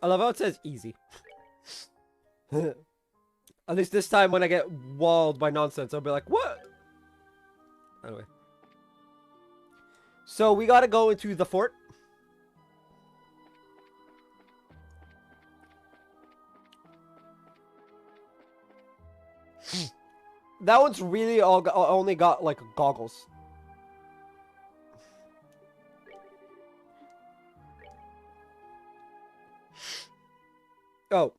I love how it says easy. At least this time when I get walled by nonsense, I'll be like, what? Anyway. So we gotta go into the fort. That one's really only got like goggles. Oh.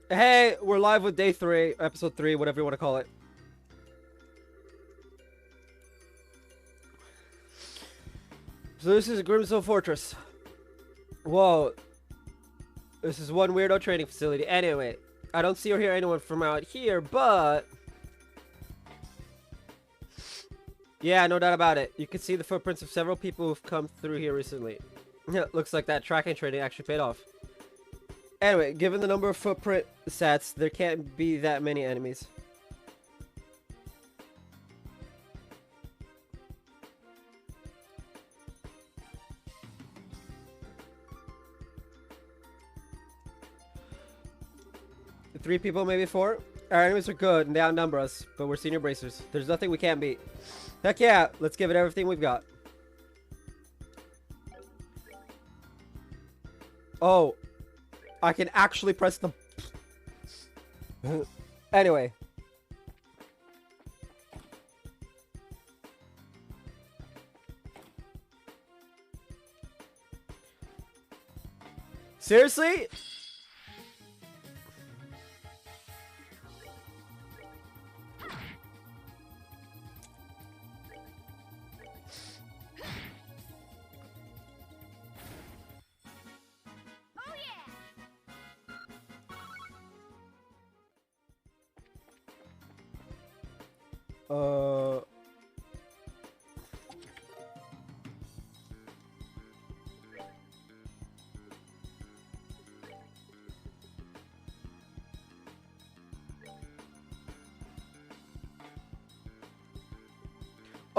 Hey, we're live with day 3, episode 3, whatever you want to call it. So this is Grimstone Fortress. Whoa. This is one weirdo training facility. Anyway, I don't see or hear anyone from out here, but... yeah, no doubt about it. You can see the footprints of several people who've come through here recently. Looks like that tracking training actually paid off. Anyway, given the number of footprint sets, there can't be that many enemies. Three people, maybe 4? Our enemies are good and they outnumber us, but we're senior bracers. There's nothing we can't beat. Heck yeah, let's give it everything we've got. Oh, I can actually press the... Anyway. Seriously?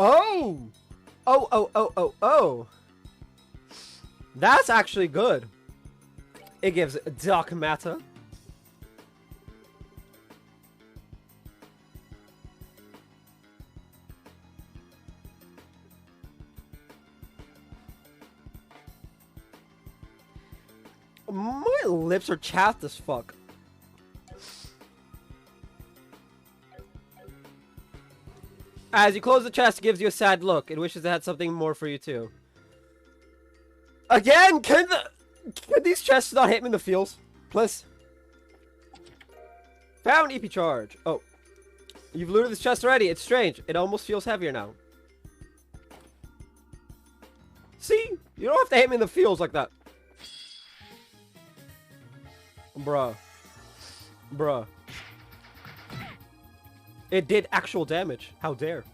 Oh! Oh. That's actually good. It gives dark matter. My lips are chapped as fuck. As you close the chest, it gives you a sad look. It wishes it had something more for you too. Again, can these chests not hit me in the feels? Please. Found EP charge. Oh. You've looted this chest already. It's strange. It almost feels heavier now. See? You don't have to hit me in the feels like that. Bruh. It did actual damage. How dare.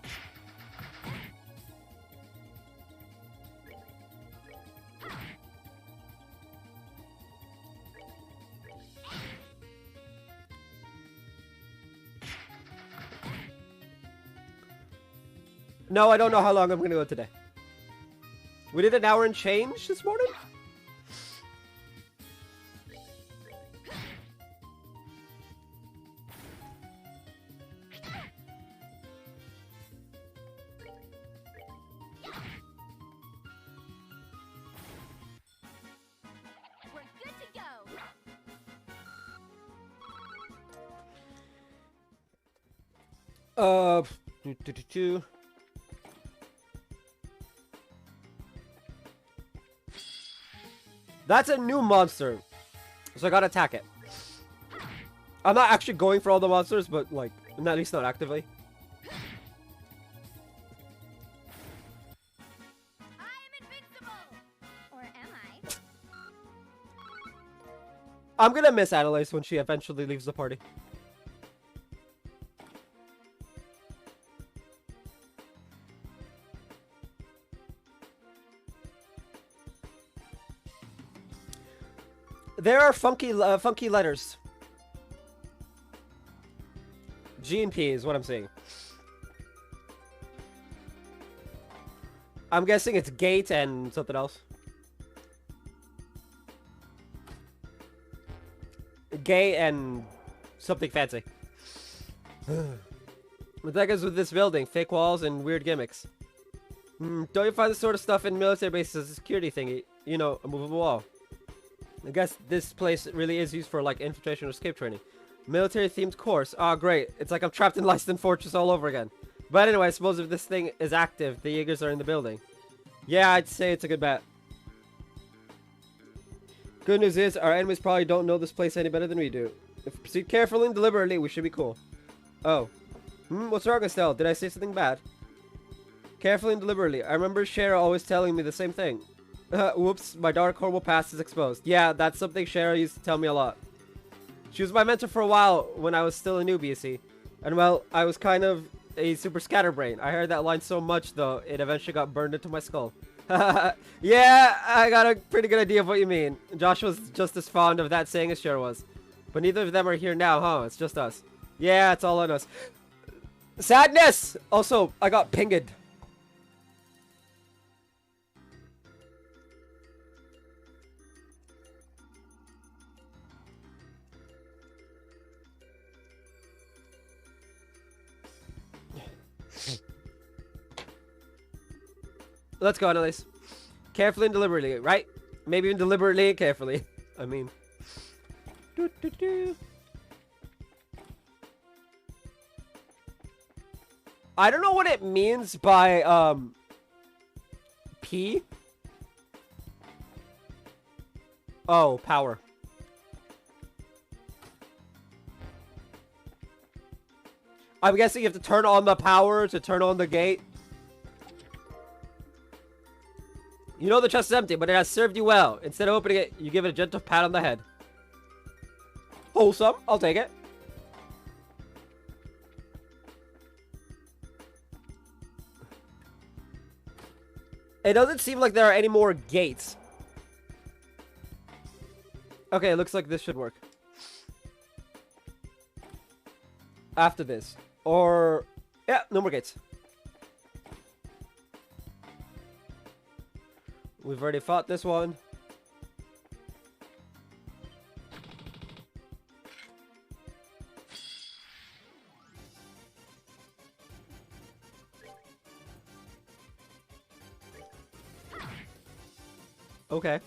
No, I don't know how long I'm gonna go today. We did an hour and change this morning? That's a new monster, so I gotta attack it. I'm not actually going for all the monsters, but like, at least not actively. I am invincible, or am I? I'm gonna miss Annalise when she eventually leaves the party. There are funky letters. G and P is what I'm saying. I'm guessing it's gate and something else. gay and something fancy. What the heck is with this building? Fake walls and weird gimmicks. Don't you find this sort of stuff in military bases as a security thingy? You know, a movable wall. I guess this place really is used for like infiltration or escape training. Military themed course. Ah, great. It's like I'm trapped in Lyston Fortress all over again. But anyway, I suppose if this thing is active, the Jaegers are in the building. Yeah, I'd say it's a good bet. Good news is, our enemies probably don't know this place any better than we do. If we proceed carefully and deliberately, we should be cool. Oh. What's wrong, Estelle? Did I say something bad? Carefully and deliberately. I remember Shara always telling me the same thing. Whoops, my dark, horrible past is exposed. Yeah, that's something Shara used to tell me a lot. She was my mentor for a while when I was still a newbie, you see. And well, I was kind of a super scatterbrain. I heard that line so much, though, it eventually got burned into my skull. Yeah, I got a pretty good idea of what you mean. Josh was just as fond of that saying as Shara was. But neither of them are here now, huh? It's just us. Yeah, it's all on us. Sadness! Also, I got pinged. Let's go, Annalise. Carefully and deliberately, right? Maybe even deliberately and carefully. I mean. I don't know what it means by, P. Oh, power. I'm guessing you have to turn on the power to turn on the gate. You know the chest is empty, but it has served you well. Instead of opening it, you give it a gentle pat on the head. Wholesome. I'll take it. It doesn't seem like there are any more gates. Okay, it looks like this should work. After this. Or... yeah, no more gates. We've already fought this one. Okay.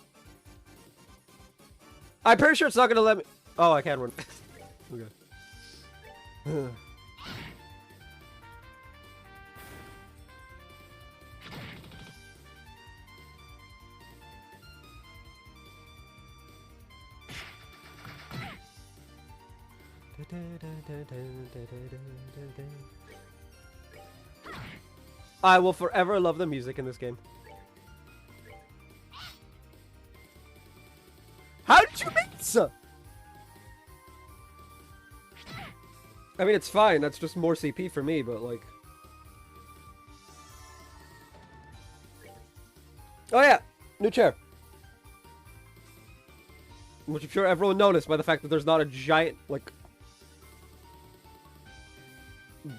I'm pretty sure it's not gonna let me... oh, I can run. Okay. I will forever love the music in this game. How did you miss? I mean, it's fine. That's just more CP for me, but like... oh yeah! New chair. Which I'm sure everyone noticed by the fact that there's not a giant, like...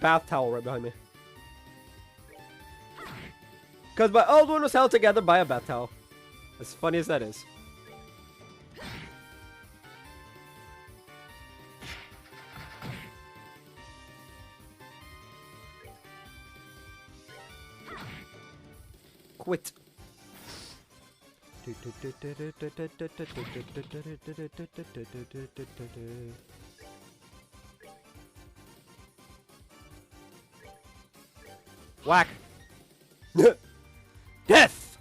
bath towel right behind me. Because my old one was held together by a bath towel. As funny as that is. Quit. Whack. Death.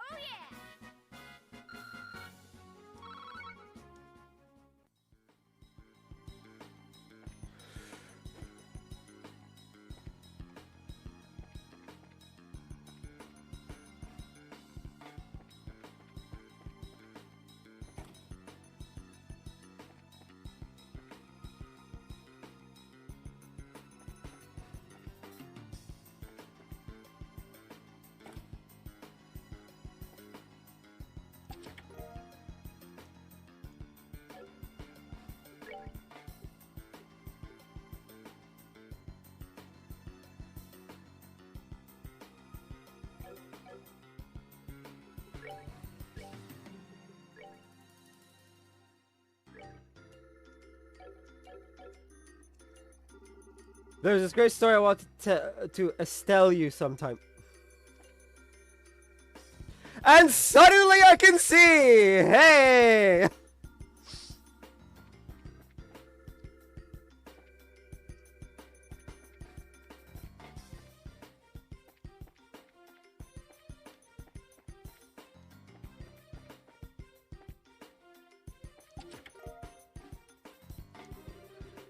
Oh yeah! There's this great story I want to tell you sometime. And suddenly I can see! Hey!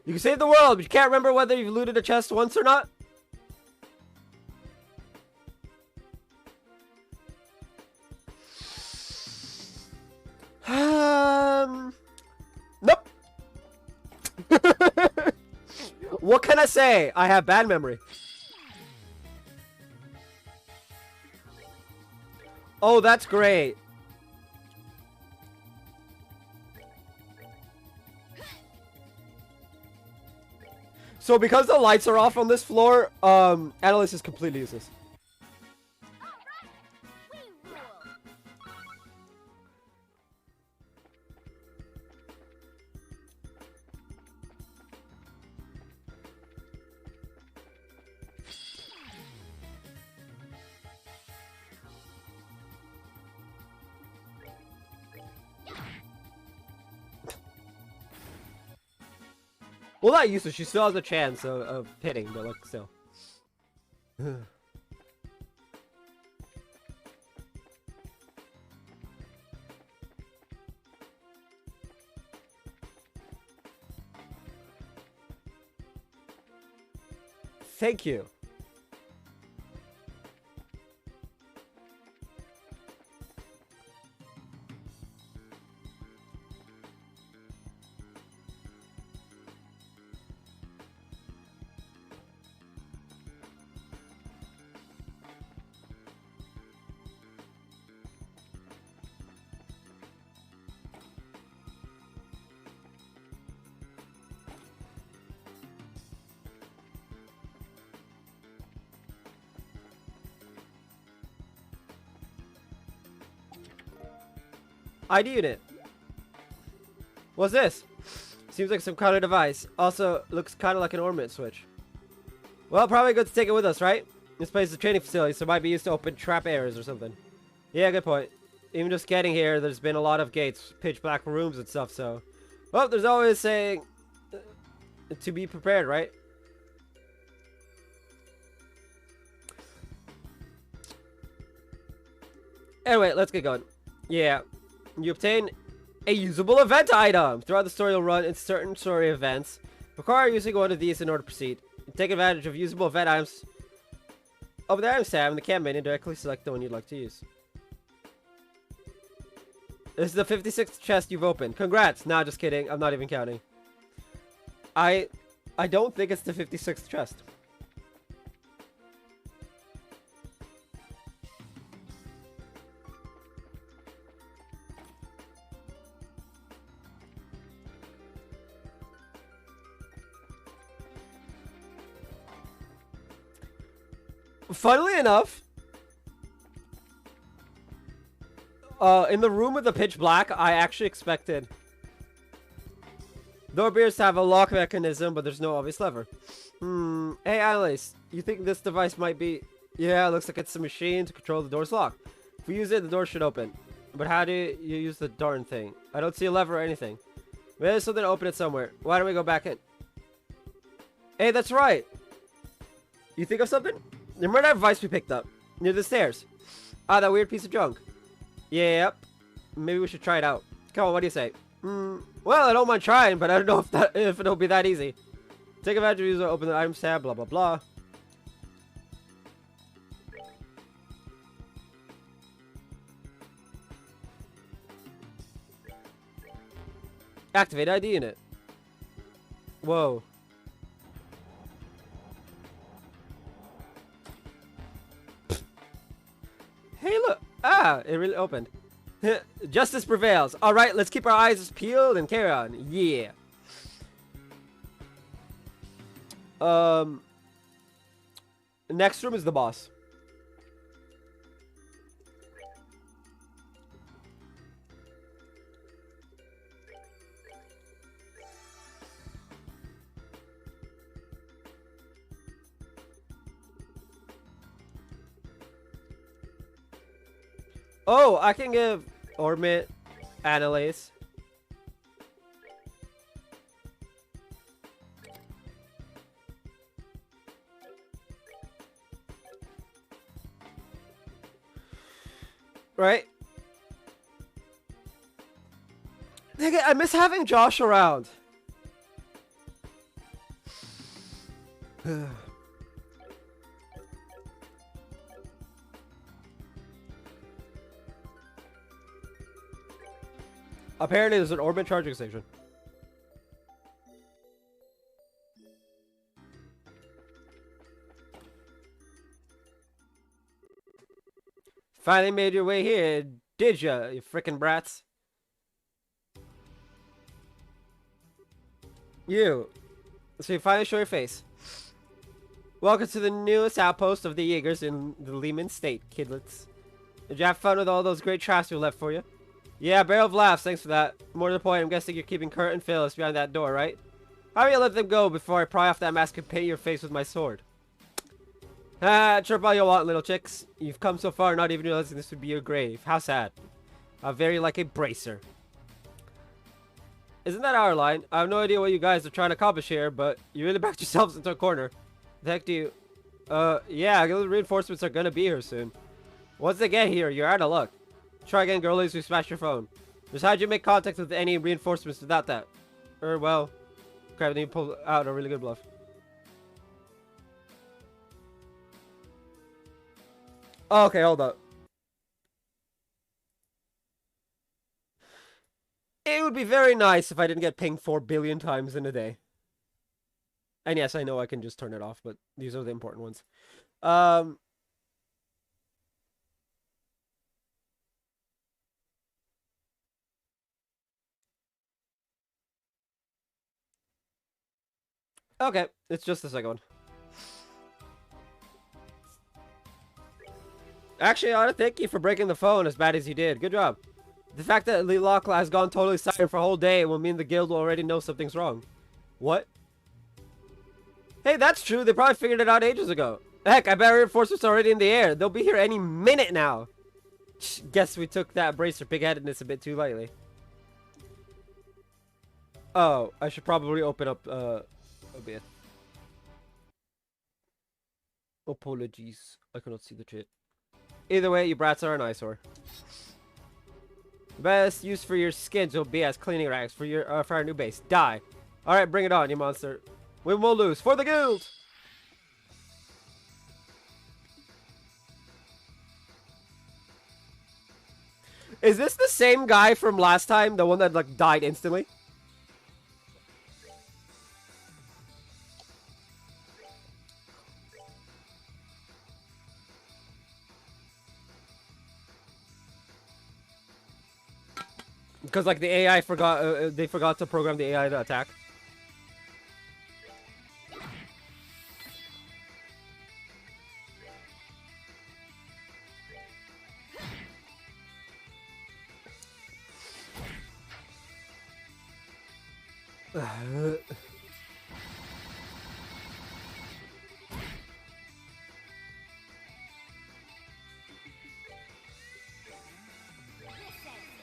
You can save the world, but you can't remember whether you've looted a chest once or not? Nope. What can I say? I have bad memory. Oh, that's great. So because the lights are off on this floor, Analyst is completely useless. Well, not useless. She still has a chance of hitting, but like still. Thank you. ID unit. What's this? Seems like some kind of device. Also, looks kind of like an ornament switch. Well, probably good to take it with us, right? This place is a training facility, so it might be used to open trap areas or something. Yeah, good point. Even just getting here, there's been a lot of gates, pitch black rooms and stuff, so... Well, there's always saying... to be prepared, right? Anyway, let's get going. Yeah. You obtain a usable event item. Throughout the story, you'll run in certain story events. Require using one of these in order to proceed. Take advantage of usable event items. Over the items tab in the camp menu, directly select the one you'd like to use. This is the 56th chest you've opened. Congrats! Nah, just kidding. I'm not even counting. I don't think it's the 56th chest. Funnily enough, in the room with the pitch black, I actually expected door appears to have a lock mechanism, but there's no obvious lever. Hey, Alice, you think this device might be... Yeah, it looks like it's a machine to control the door's lock. If we use it, the door should open. But how do you use the darn thing? I don't see a lever or anything. Maybe there's something to open it somewhere. Why don't we go back in? Hey, that's right. You think of something? Remember that device we picked up? Near the stairs. Ah, that weird piece of junk. Yep. Maybe we should try it out. Come on, what do you say? Well, I don't mind trying, but I don't know if it'll be that easy. Take advantage of user, open the items tab, blah, blah, blah. Activate ID unit. Whoa. Hey, look. Ah, it really opened. Justice prevails. All right, let's keep our eyes peeled and carry on. Yeah. Next room is the boss. Oh, I can give Ormit Annalise. Right? Nigga, I miss having Josh around. Apparently there's an Orbit charging station. Finally made your way here, did ya, you frickin' brats? You. So you finally show your face. Welcome to the newest outpost of the Jaegers in the Lehman State, kidlets. Did you have fun with all those great traps we left for you? Yeah, barrel of laughs, thanks for that. More to the point, I'm guessing you're keeping Kurt and Phyllis behind that door, right? How about you let them go before I pry off that mask and paint your face with my sword? Ah, chirp all you want, little chicks. You've come so far not even realizing this would be your grave. How sad. How very like a bracer. Isn't that our line? I have no idea what you guys are trying to accomplish here, but you really backed yourselves into a corner. The heck do you... yeah, the reinforcements are gonna be here soon. Once they get here, you're out of luck. Try again, girlies, we smashed your phone. Just how'd you make contact with any reinforcements without that? Well... Crap, then you pulled out a really good bluff. Oh, okay, hold up. It would be very nice if I didn't get pinged 4 billion times in a day. And yes, I know I can just turn it off, but these are the important ones. Okay, it's just the second one. Actually, I want to thank you for breaking the phone as bad as you did. Good job. The fact that Elite Law has gone totally silent for a whole day will mean the guild will already know something's wrong. What? Hey, that's true. They probably figured it out ages ago. Heck, I bet reinforcements are already in the air. They'll be here any minute now. Guess we took that bracer pig-headedness a bit too lightly. Oh, I should probably open up a bit. Apologies. I cannot see the chat. Either way, you brats are an eyesore. The best use for your skins will be as cleaning rags for your for our new base. Die. Alright, bring it on, you monster. Win will lose. For the guild! Is this the same guy from last time? The one that, like, died instantly? Because, like, the AI forgot, they forgot to program the AI to attack.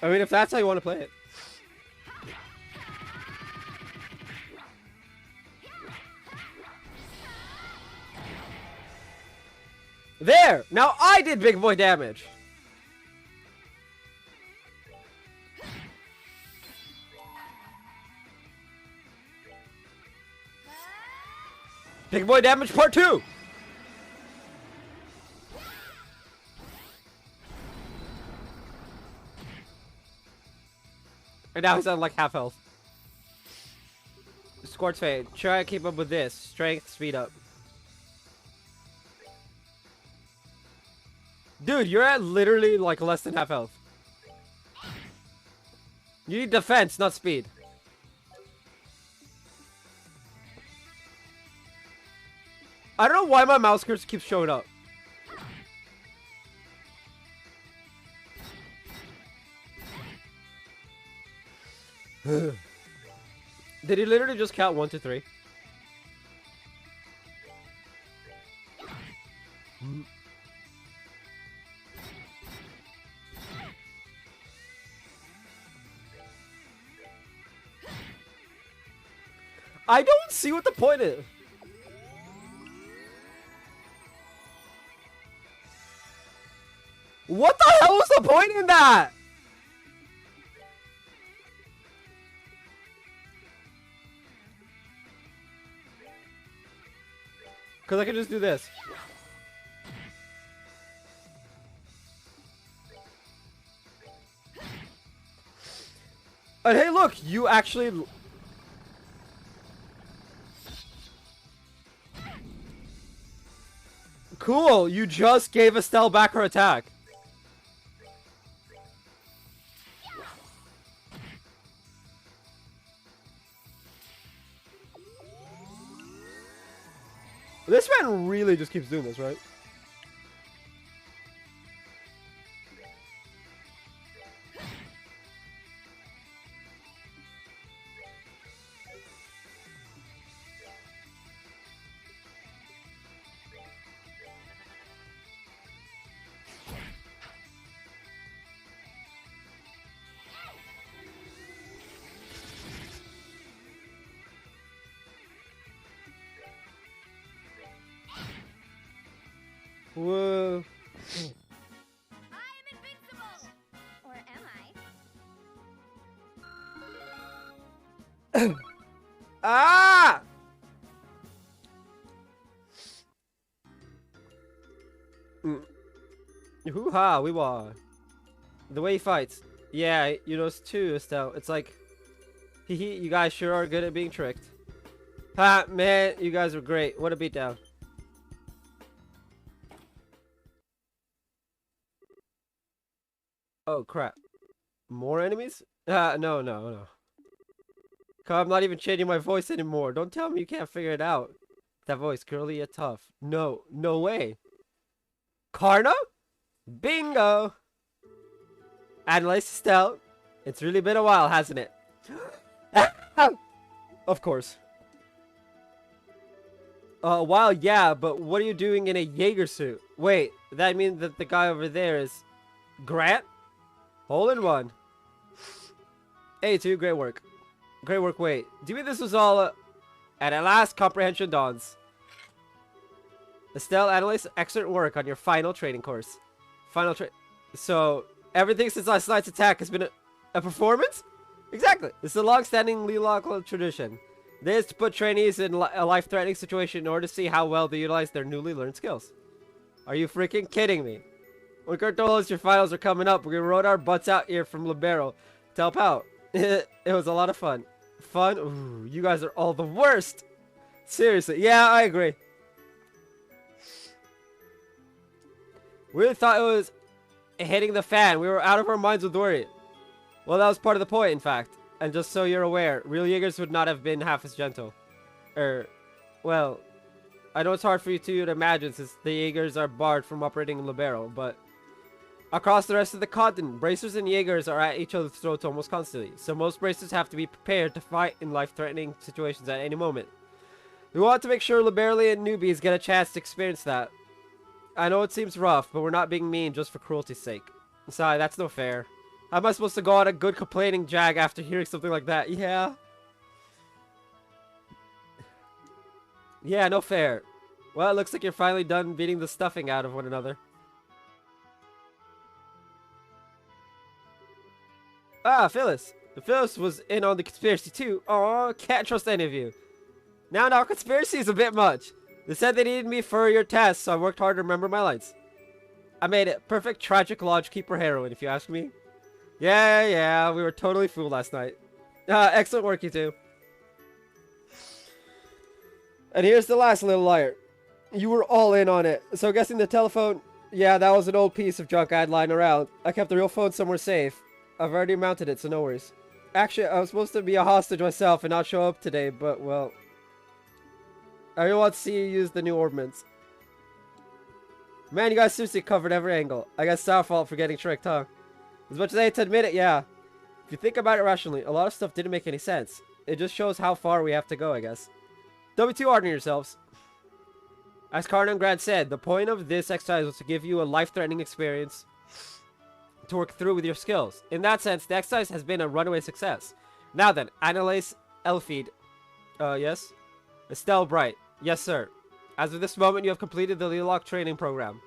I mean, if that's how you want to play it. There! Now I did big boy damage! Big boy damage part 2! And now he's on like half health. Squart's Fade. Try to keep up with this. Strength, speed up. Dude, you're at literally like less than half health. You need defense, not speed. I don't know why my mouse cursor keeps showing up. Did he literally just count 1 to 3? I don't see what the point is. What the hell was the point in that? Because I can just do this. And hey, look, you actually... Cool, you just gave Estelle back her attack. This man really just keeps doing this, right? Whoa. I am invincible! Or am I? Ah! Hoo-ha, we won. The way he fights. Yeah, you notice too, Estelle. It's like, hee, you guys sure are good at being tricked. Ha, man, you guys were great. What a beatdown. Oh, crap. More enemies? No. I'm not even changing my voice anymore. Don't tell me you can't figure it out. That voice, girly yet tough. No way. Karna? Bingo! Annalise Estelle. It's really been a while, hasn't it? Of course. A while, yeah, but what are you doing in a Jaeger suit? Wait, that means that the guy over there is... Grant? Hole in one. Hey, two, great work. Great work, wait. Do you mean this was all... And at last, comprehension dawns. Estelle, Annalise, excellent work on your final training course. So, everything since last night's attack has been a performance? Exactly. It's a long-standing Lelock tradition. This is to put trainees in a life-threatening situation in order to see how well they utilize their newly learned skills. Are you freaking kidding me? When Kurt told us your finals are coming up, we rode our butts out here from Libero to help out. It was a lot of fun. Ooh, you guys are all the worst. Seriously, yeah, I agree. We really thought it was hitting the fan. We were out of our minds with worry. Well, that was part of the point, in fact. And just so you're aware, real Jaegers would not have been half as gentle. Well, I know it's hard for you two to imagine since the Jaegers are barred from operating in Libero, but across the rest of the continent, bracers and Jaegers are at each other's throats almost constantly, so most bracers have to be prepared to fight in life-threatening situations at any moment. We want to make sure Liberalian newbies get a chance to experience that. I know it seems rough, but we're not being mean just for cruelty's sake. Sorry, that's no fair. How am I supposed to go on a good complaining jag after hearing something like that? Yeah. Yeah, no fair. Well, it looks like you're finally done beating the stuffing out of one another. Ah, Phyllis. Phyllis was in on the conspiracy too. Aw, can't trust any of you. Now, conspiracy is a bit much. They said they needed me for your test, so I worked hard to remember my lines. I made it. Perfect tragic lodge keeper heroine, if you ask me. Yeah, we were totally fooled last night. Excellent work, you two. And here's the last little liar. You were all in on it. So guessing the telephone... Yeah, that was an old piece of junk I had lying around. I kept the real phone somewhere safe. I've already mounted it, so no worries. Actually, I was supposed to be a hostage myself and not show up today, but, well... I really want to see you use the new ordnance. Man, you guys seriously covered every angle. I guess it's our fault for getting tricked, huh? As much as I hate to admit it, yeah. If you think about it rationally, a lot of stuff didn't make any sense. It just shows how far we have to go, I guess. Don't be too hard on yourselves. As Karna and Grant said, the point of this exercise was to give you a life-threatening experience to work through with your skills. In that sense, the exercise has been a runaway success. Now then, Annalise Elfried, Yes? Estelle Bright. Yes, sir. As of this moment, you have completed the Lelock training program.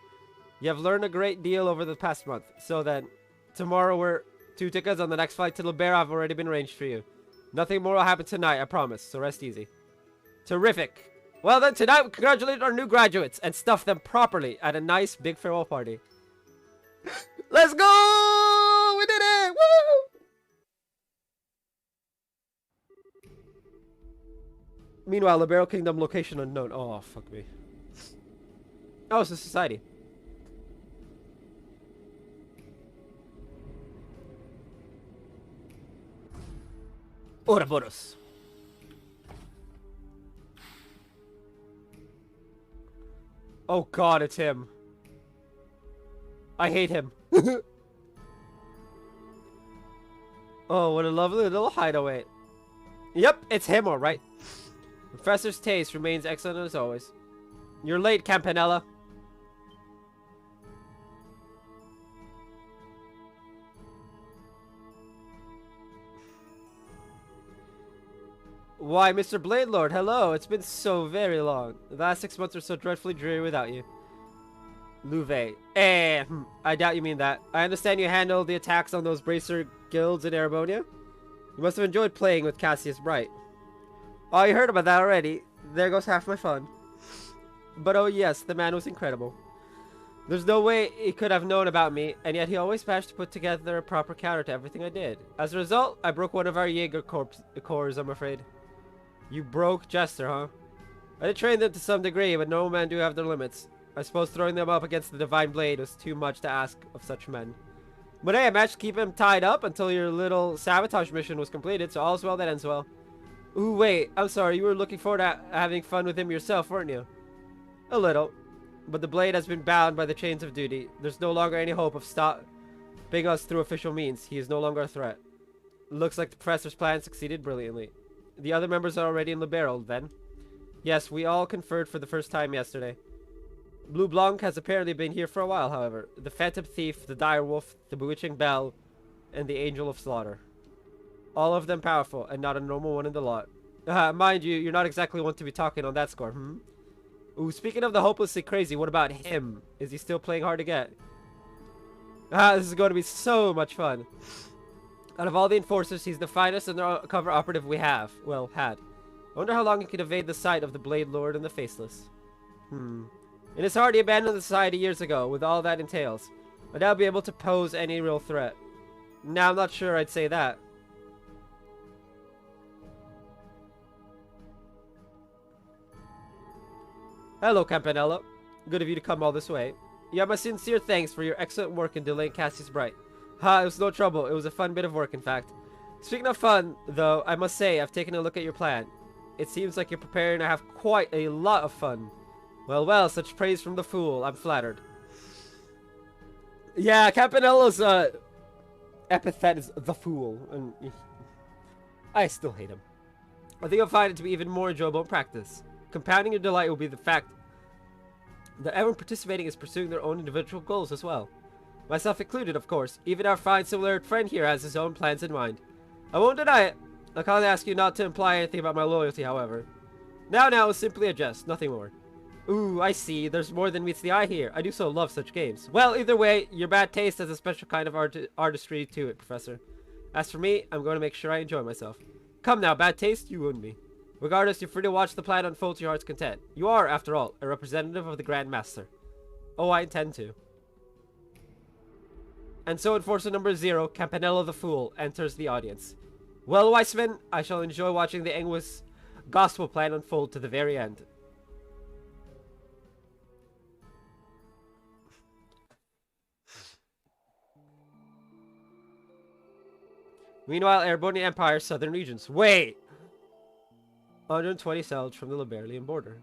You have learned a great deal over the past month. So then, tomorrow we're 2 tickets on the next flight to Libera have already been arranged for you. Nothing more will happen tonight, I promise, so rest easy. Terrific. Well then, tonight we congratulate our new graduates and stuff them properly at a nice big farewell party. Let's go! We did it! Woo! Meanwhile, Libero Kingdom location unknown. Oh, fuck me. Oh, it's a society. Ouroboros. Oh god, it's him. I hate him. Oh, what a lovely little hideaway. Yep, it's him, alright. Professor's taste remains excellent as always. You're late, Campanella. Why, Mr. Bladelord, hello. It's been so very long. The last 6 months were so dreadfully dreary without you. Louvet. I doubt you mean that. I understand you handled the attacks on those bracer guilds in Arabonia. You must have enjoyed playing with Cassius Bright. Oh, you heard about that already. There goes half my fun. But oh yes, the man was incredible. There's no way he could have known about me, and yet he always managed to put together a proper counter to everything I did. As a result, I broke one of our Jaeger corps, I'm afraid. You broke Jester, huh? I did train them to some degree, but no men do have their limits. I suppose throwing them up against the Divine Blade was too much to ask of such men. But hey, I managed to keep him tied up until your little sabotage mission was completed, so all's well that ends well. Ooh, wait, I'm sorry, you were looking forward to having fun with him yourself, weren't you? A little. But the blade has been bound by the chains of duty. There's no longer any hope of stopping us through official means. He is no longer a threat. Looks like the professor's plan succeeded brilliantly. The other members are already in Libero, then? Yes, we all conferred for the first time yesterday. Blue Blanc has apparently been here for a while, however. The Phantom Thief, the Dire Wolf, the Bewitching Bell, and the Angel of Slaughter. All of them powerful, and not a normal one in the lot. Mind you, you're not exactly one to be talking on that score, Ooh, speaking of the hopelessly crazy, what about him? Is he still playing hard to get? This is going to be so much fun. Out of all the enforcers, he's the finest undercover operative we have. Well, had. I wonder how long he could evade the sight of the Blade Lord and the Faceless. In his heart, he abandoned the society years ago, with all that entails. I'd now be able to pose any real threat. Now, I'm not sure I'd say that. Hello, Campanella. Good of you to come all this way. You have my sincere thanks for your excellent work in delaying Cassius Bright. It was no trouble. It was a fun bit of work, in fact. Speaking of fun, though, I must say, I've taken a look at your plan. It seems like you're preparing to have quite a lot of fun. Well, well, such praise from the fool. I'm flattered. Yeah, Campanella's epithet is the fool, and I still hate him. I think you'll find it to be even more enjoyable in practice. Compounding your delight will be the fact that everyone participating is pursuing their own individual goals as well. Myself included, of course. Even our fine similar friend here has his own plans in mind. I won't deny it. I kindly ask you not to imply anything about my loyalty, however. Now, it was simply a jest, nothing more. Ooh, I see. There's more than meets the eye here. I do so love such games. Well, either way, your bad taste has a special kind of artistry to it, Professor. As for me, I'm going to make sure I enjoy myself. Come now, bad taste, you wound me. Regardless, you're free to watch the plan unfold to your heart's content. You are, after all, a representative of the Grand Master. Oh, I intend to. And so Enforcer number 0, Campanella the Fool, enters the audience. Well, Weissman, I shall enjoy watching the Engwis gospel plan unfold to the very end. Meanwhile, Erebonian Empire, southern regions. Wait! 120 cells from the Liberalian border.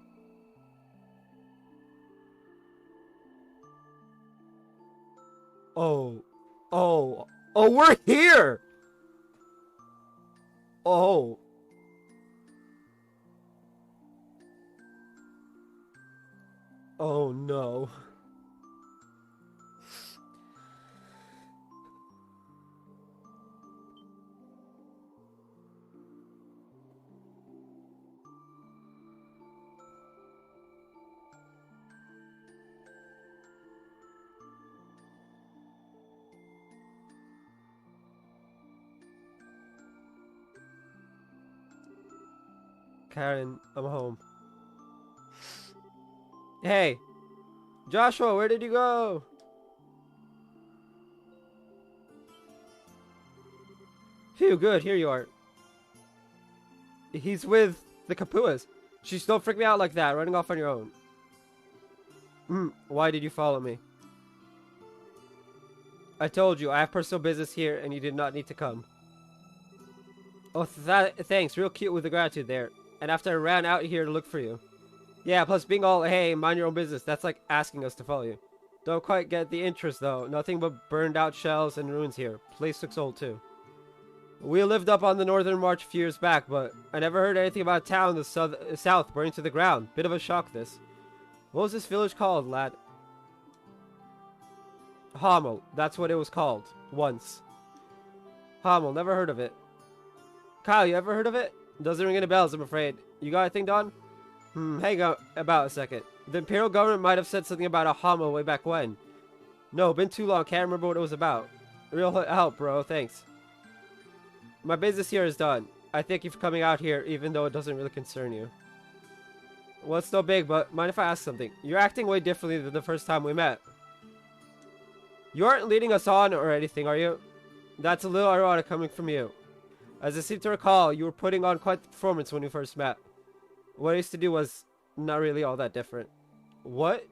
Oh. Oh. Oh, we're here! Oh. Oh, no. Karen, I'm home. Hey! Joshua, where did you go? Phew, good, here you are. He's with the Kapuas. She's don't freak me out like that, running off on your own. Why did you follow me? I told you, I have personal business here and you did not need to come. Oh, thanks, real cute with the gratitude there. And after I ran out here to look for you. Yeah, plus being all, hey, mind your own business, that's like asking us to follow you. Don't quite get the interest though, nothing but burned out shells and ruins here. Place looks old too. We lived up on the northern march a few years back, but I never heard anything about a town in the south burning to the ground. Bit of a shock this. What was this village called, lad? Hommel, that's what it was called. Once. Hommel, never heard of it. Kyle, you ever heard of it? Doesn't ring any bells, I'm afraid. You got anything, Don? Hang on about a second. The Imperial government might have said something about a Hommel way back when. No, been too long, can't remember what it was about. Real help, bro, thanks. My business here is done. I thank you for coming out here, even though it doesn't really concern you. Well, it's no big, but mind if I ask something? You're acting way differently than the first time we met. You aren't leading us on or anything, are you? That's a little ironic coming from you. As I seem to recall, you were putting on quite the performance when we first met. What I used to do was not really all that different. What?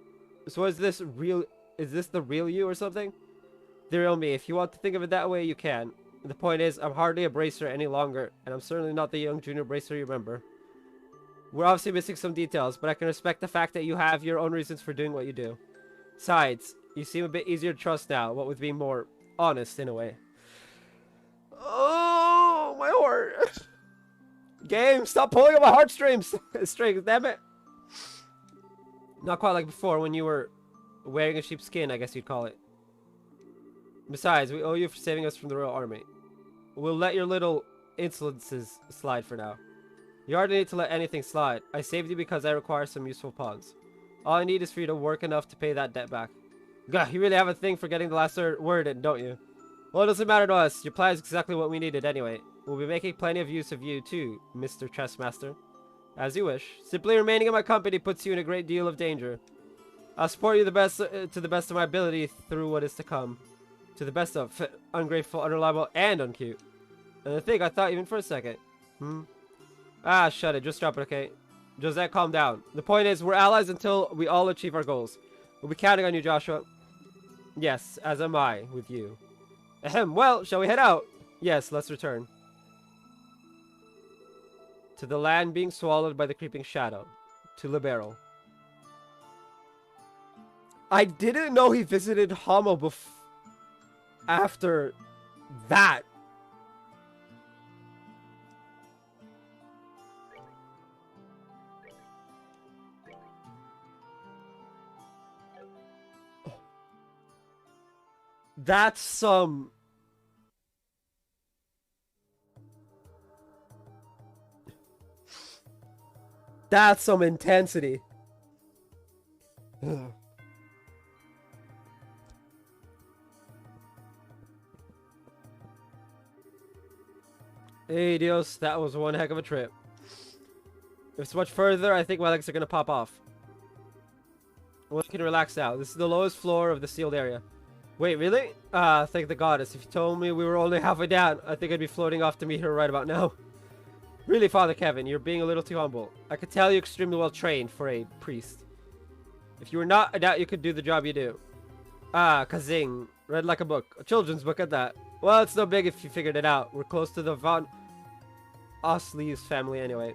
So is this real? Is this the real you or something? The real me. If you want to think of it that way, you can. The point is, I'm hardly a bracer any longer, and I'm certainly not the young junior bracer you remember. We're obviously missing some details, but I can respect the fact that you have your own reasons for doing what you do. Besides, you seem a bit easier to trust now, what with being more honest in a way. Oh, my heart. Game, stop pulling on my heartstrings. Strings, damn it. Not quite like before when you were wearing a sheep's skin, I guess you'd call it. Besides, we owe you for saving us from the Royal Army. We'll let your little insolences slide for now. You hardly need to let anything slide. I saved you because I require some useful pawns. All I need is for you to work enough to pay that debt back. God, you really have a thing for getting the last word in, don't you? Well, it doesn't matter to us. Your plan is exactly what we needed anyway. We'll be making plenty of use of you too, Mr. Chessmaster. As you wish. Simply remaining in my company puts you in a great deal of danger. I'll support you to the best of my ability through what is to come. To the best of ungrateful, unreliable, and uncute. And I think I thought even for a second. Ah, shut it. Just drop it, okay? Josette, calm down. The point is, we're allies until we all achieve our goals. We'll be counting on you, Joshua. Yes, as am I with you. Ahem, well, shall we head out? Yes, let's return. To the land being swallowed by the creeping shadow. To Liberal. I didn't know he visited Hommel after that. That's some... That's some intensity. Hey, Dios, that was one heck of a trip. If it's much further, I think my legs are gonna pop off. Well, you can relax now. This is the lowest floor of the sealed area. Wait, really? Thank the goddess. If you told me we were only halfway down, I think I'd be floating off to meet her right about now. Really, Father Kevin, you're being a little too humble. I could tell you're extremely well trained for a priest. If you were not, I doubt you could do the job you do. Ah, kazing. Read like a book. A children's book at that. Well, it's no big if you figured it out. We're close to the Von Osleys family anyway.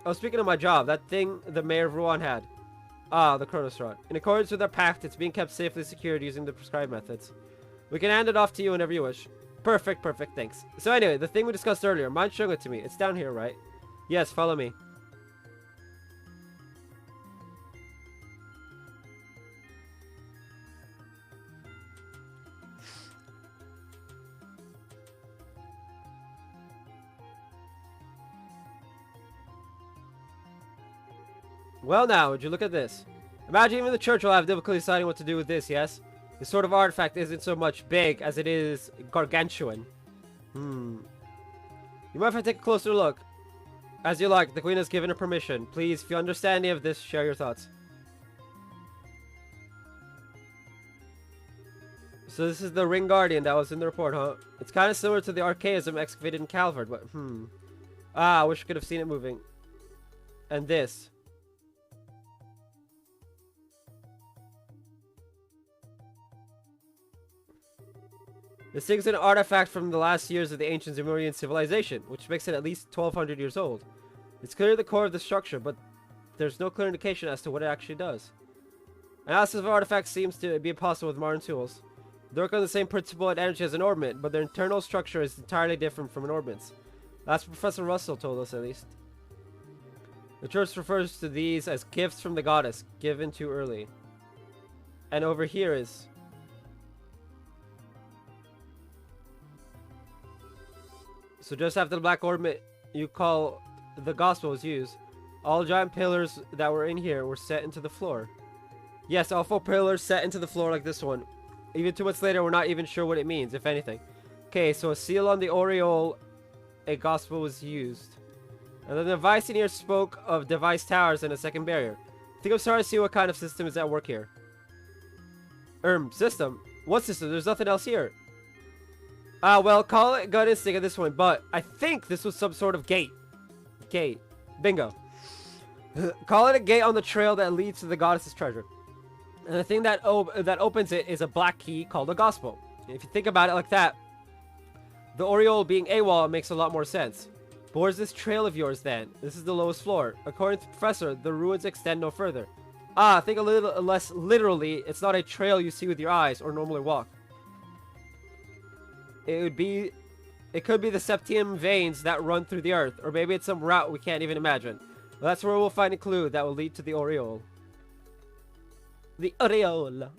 Oh, speaking of my job, that thing the mayor of Rouen had. Ah, the Kronos Rod. In accordance with our pact, it's being kept safely secured using the prescribed methods. We can hand it off to you whenever you wish. Perfect, perfect, thanks. So anyway, the thing we discussed earlier, mind showing it to me. It's down here, right? Yes, follow me. Well now, would you look at this? Imagine even the church will have difficulty deciding what to do with this, yes? This sort of artifact isn't so much big as it is gargantuan. You mind if I take a closer look? As you like, the queen has given her permission. Please, if you understand any of this, share your thoughts. So this is the Ring Guardian that was in the report, huh? It's kind of similar to the archaism excavated in Calvard, but Ah, I wish I could have seen it moving. And this. This thing's an artifact from the last years of the ancient Zemurian civilization, which makes it at least 1200 years old. It's clearly the core of the structure, but there's no clear indication as to what it actually does. Analysis of artifacts seems to be impossible with modern tools. They work on the same principle and energy as an orbment, but their internal structure is entirely different from an orbment's. That's what Professor Russell told us, at least. The church refers to these as gifts from the goddess, given too early. And over here is... So just after the black orbment you call the gospel was used, all giant pillars that were in here were set into the floor. Yes, all 4 pillars set into the floor like this one. Even 2 months later, we're not even sure what it means, if anything. Okay, so a seal on the aureole, a gospel was used. And then the device in here spoke of device towers and a second barrier. I think I'm starting to see what kind of system is at work here. System? What system? There's nothing else here. Well, call it gut instinct at this one, but I think this was some sort of gate. Gate. Bingo. Call it a gate on the trail that leads to the goddess's treasure. And the thing that opens it is a black key called a gospel. And if you think about it like that, the aureole being AWOL makes a lot more sense. But where's this trail of yours then? This is the lowest floor. According to the professor, the ruins extend no further. Think a little less literally, it's not a trail you see with your eyes or normally walk. It could be the septium veins that run through the earth, or maybe it's some route we can't even imagine. Well, that's where we'll find a clue that will lead to the aureole. The aureole.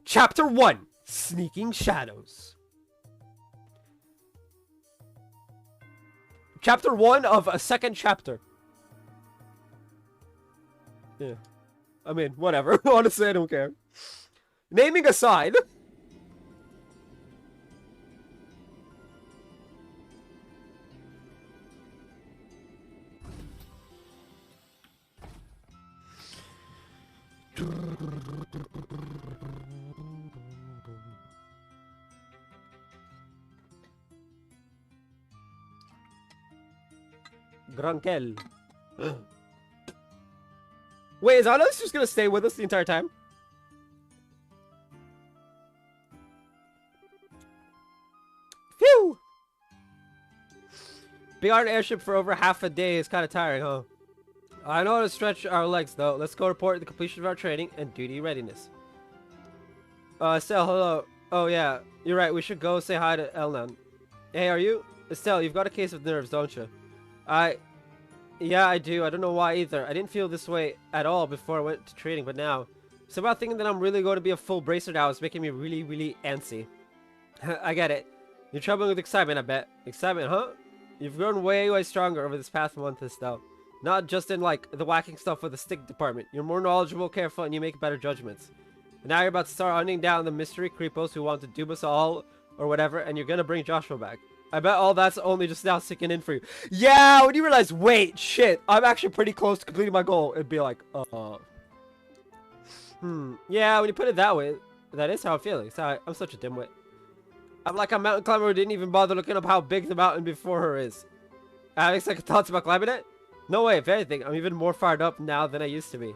Chapter 1, Sneaking Shadows. Chapter 1 of a second chapter. Yeah. I mean, whatever. Honestly, I don't care. Naming aside... Grankel. Wait, is Alice just gonna stay with us the entire time? Phew! Being on an airship for over half a day is kind of tiring, huh? I know how to stretch our legs, though. Let's go report the completion of our training and duty readiness. Estelle, hello. Oh, yeah. You're right. We should go say hi to Elnan. Hey, are you? Estelle, you've got a case of nerves, don't you? Yeah, I do. I don't know why either. I didn't feel this way at all before I went to training, but now... Somehow thinking that I'm really going to be a full bracer now is making me really, really antsy. I get it. You're troubling with excitement, I bet. Excitement, huh? You've grown way, way stronger over this past month, Estelle. Not just in, like, the whacking stuff with the stick department. You're more knowledgeable, careful, and you make better judgments. And now you're about to start hunting down the mystery creepos who want to dupe us all, or whatever, and you're gonna bring Joshua back. I bet all that's only just now sinking in for you. Yeah, when you realize, wait, shit, I'm actually pretty close to completing my goal, it'd be like, yeah, when you put it that way, that is how I'm feeling. So I'm such a dimwit. I'm like a mountain climber who didn't even bother looking up how big the mountain before her is. Having second thoughts about climbing it? No way, if anything, I'm even more fired up now than I used to be.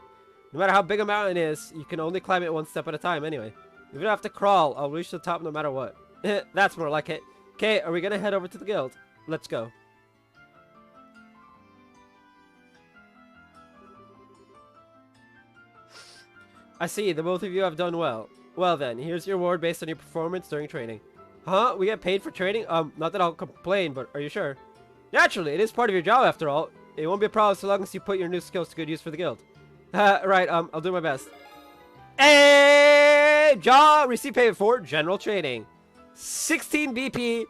No matter how big a mountain is, you can only climb it one step at a time anyway. Even if I have to crawl, I'll reach the top no matter what. That's more like it. Okay, are we gonna head over to the guild? Let's go. I see, the both of you have done well. Well then, here's your reward based on your performance during training. Huh? We get paid for training? Not that I'll complain, but are you sure? Naturally, it is part of your job after all. It won't be a problem so long as you put your new skills to good use for the guild. Right, I'll do my best. Hey! Jaw, receive payment for general training. 16 BP,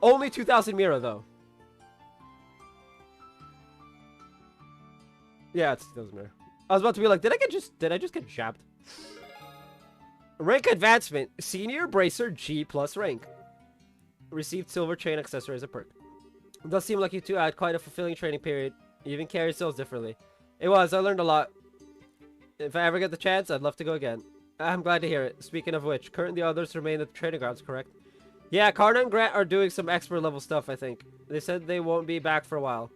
only 2,000 Mira though. Yeah, it's 2,000 Mira. I was about to be like, did I just get jabbed? Rank advancement, senior bracer G plus rank. Received silver chain accessory as a perk. It does seem like you two had quite a fulfilling training period. You even carry yourselves differently. It was. I learned a lot. If I ever get the chance, I'd love to go again. I'm glad to hear it. Speaking of which, Kurt and the others remain at the training grounds, correct? Yeah, Karna and Grant are doing some expert level stuff, I think. They said they won't be back for a while.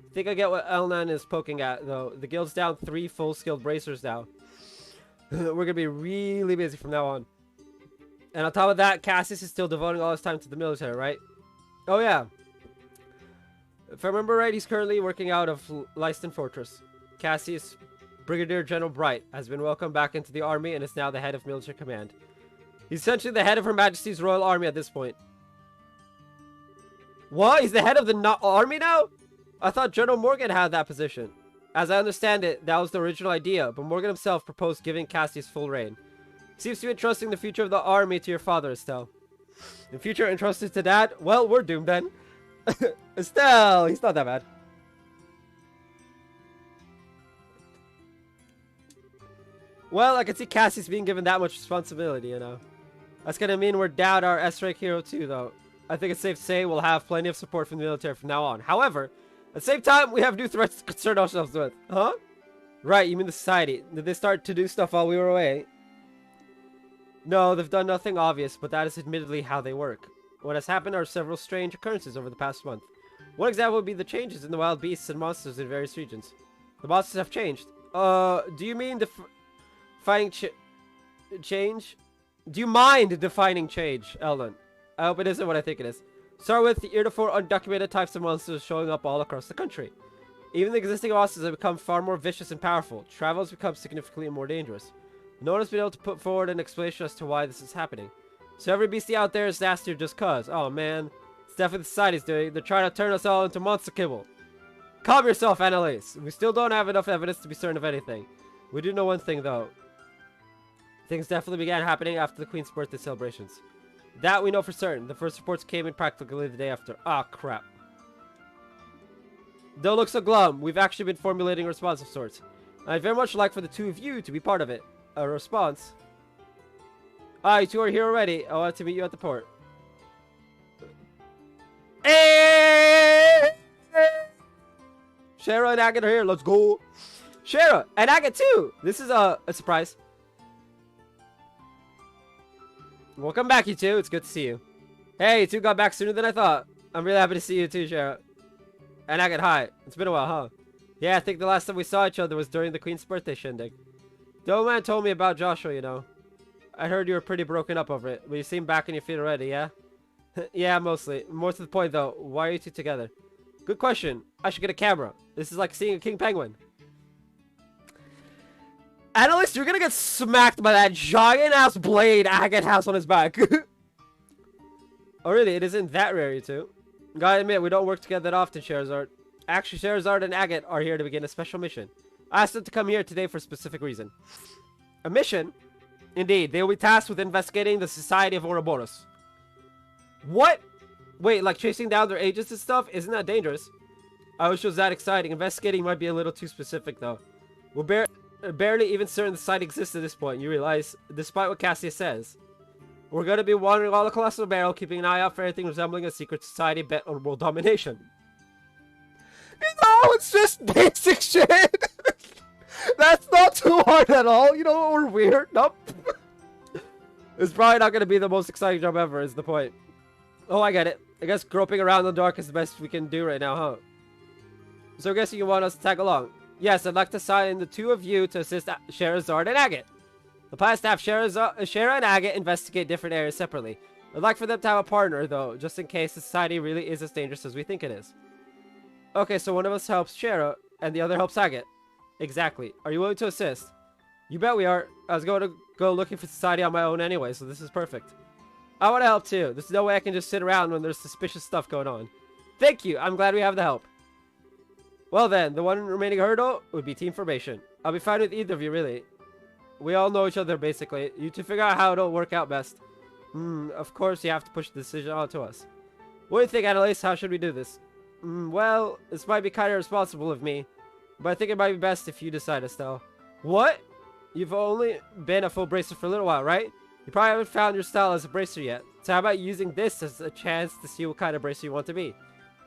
I think I get what Elnan is poking at, though. The guild's down 3 full-skilled bracers now. We're gonna be really busy from now on. And on top of that, Cassius is still devoting all his time to the military, right? Oh, yeah. If I remember right, he's currently working out of Leiston Fortress. Cassius, Brigadier General Bright, has been welcomed back into the army and is now the head of military command. He's essentially the head of Her Majesty's Royal Army at this point. What? He's the head of the army now? I thought General Morgan had that position. As I understand it, that was the original idea, but Morgan himself proposed giving Cassius full reign. Seems to be entrusting the future of the army to your father, Estelle. The future entrusted to Dad? Well, we're doomed then. Estelle, he's not that bad. Well, I can see Cassius being given that much responsibility, you know. That's gonna mean we're down our S-rank hero too, though. I think it's safe to say we'll have plenty of support from the military from now on. However, at the same time, we have new threats to concern ourselves with. Huh? Right, you mean the society. Did they start to do stuff while we were away? No, they've done nothing obvious, but that is admittedly how they work. What has happened are several strange occurrences over the past month. One example would be the changes in the wild beasts and monsters in various regions. The monsters have changed. Do you mean defining change? Do you mind defining change, Elden? I hope it isn't what I think it is. Start with the heretofore undocumented types of monsters showing up all across the country. Even the existing monsters have become far more vicious and powerful. Travel has become significantly more dangerous. No one has been able to put forward an explanation as to why this is happening. So every beastie out there is nastier just cause. Oh man, it's definitely the society's doing. They're trying to turn us all into monster kibble. Calm yourself, Annalise. We still don't have enough evidence to be certain of anything. We do know one thing though. Things definitely began happening after the Queen's birthday celebrations. That we know for certain. The first reports came in practically the day after. Ah, crap. Don't look so glum. We've actually been formulating a response of sorts. I'd very much like for the two of you to be part of it. A response? Ah, you two are here already. I wanted to meet you at the port. Hey! Shara and Agate are here. Let's go. Shara and Agate too. This is a surprise. Welcome back, you two. It's good to see you. Hey, you two got back sooner than I thought. I'm really happy to see you too, Shara. And Agate, hi. It's been a while, huh? Yeah, I think the last time we saw each other was during the Queen's birthday shindig. The old man told me about Joshua, you know. I heard you were pretty broken up over it, but you seem back on your feet already, yeah? Yeah, mostly. More to the point, though, why are you two together? Good question. I should get a camera. This is like seeing a king penguin. Annalise, you're gonna get smacked by that giant-ass blade Agate has on his back. Oh, really? It isn't that rare, you two. Gotta admit, we don't work together that often, Sherazard. Actually, Sherazard and Agate are here to begin a special mission. I asked them to come here today for a specific reason. A mission? Indeed, they will be tasked with investigating the Society of Ouroboros. What? Wait, like chasing down their agents and stuff? Isn't that dangerous? I wish it was that exciting. Investigating might be a little too specific, though. We're barely even certain the site exists at this point, you realize, despite what Cassius says. We're going to be wandering all across the barrel, keeping an eye out for anything resembling a secret society bent on world domination. No, it's just basic shit! That's not too hard at all. You know what? We're weird. Nope. It's probably not going to be the most exciting job ever, is the point. Oh, I get it. I guess groping around in the dark is the best we can do right now, huh? So I guess you want us to tag along. Yes, I'd like to assign the two of you to assist Sherazard and Agate. The plan is to have Shara and Agate investigate different areas separately. I'd like for them to have a partner, though, just in case the society really is as dangerous as we think it is. Okay, so one of us helps Shara, and the other helps Agate. Exactly. Are you willing to assist? You bet we are. I was going to go looking for society on my own anyway, so this is perfect. I want to help too. There's no way I can just sit around when there's suspicious stuff going on. Thank you. I'm glad we have the help. Well then, the one remaining hurdle would be team formation. I'll be fine with either of you, really. We all know each other, basically. You two figure out how it'll work out best. Of course you have to push the decision onto us. What do you think, Annalise? How should we do this? Well, this might be kind of irresponsible of me. But I think it might be best if you decide, Estelle. What? You've only been a full bracer for a little while, right? You probably haven't found your style as a bracer yet. So how about using this as a chance to see what kind of bracer you want to be?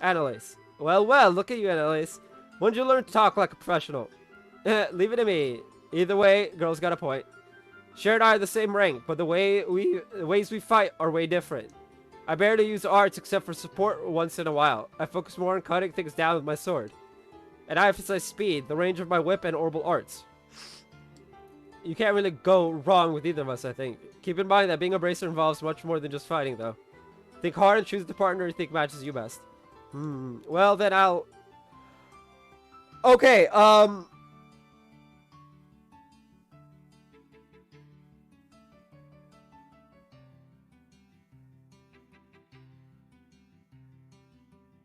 Annalise. Well, well, look at you, Annalise. When did you learn to talk like a professional? Leave it to me. Either way, girl's got a point. Cher and I are the same rank, but the ways we fight are way different. I barely use arts except for support once in a while. I focus more on cutting things down with my sword. And I emphasize speed, the range of my whip, and orbital arts. You can't really go wrong with either of us, I think. Keep in mind that being a bracer involves much more than just fighting, though. Think hard and choose the partner you think matches you best. Well, then I'll... Okay,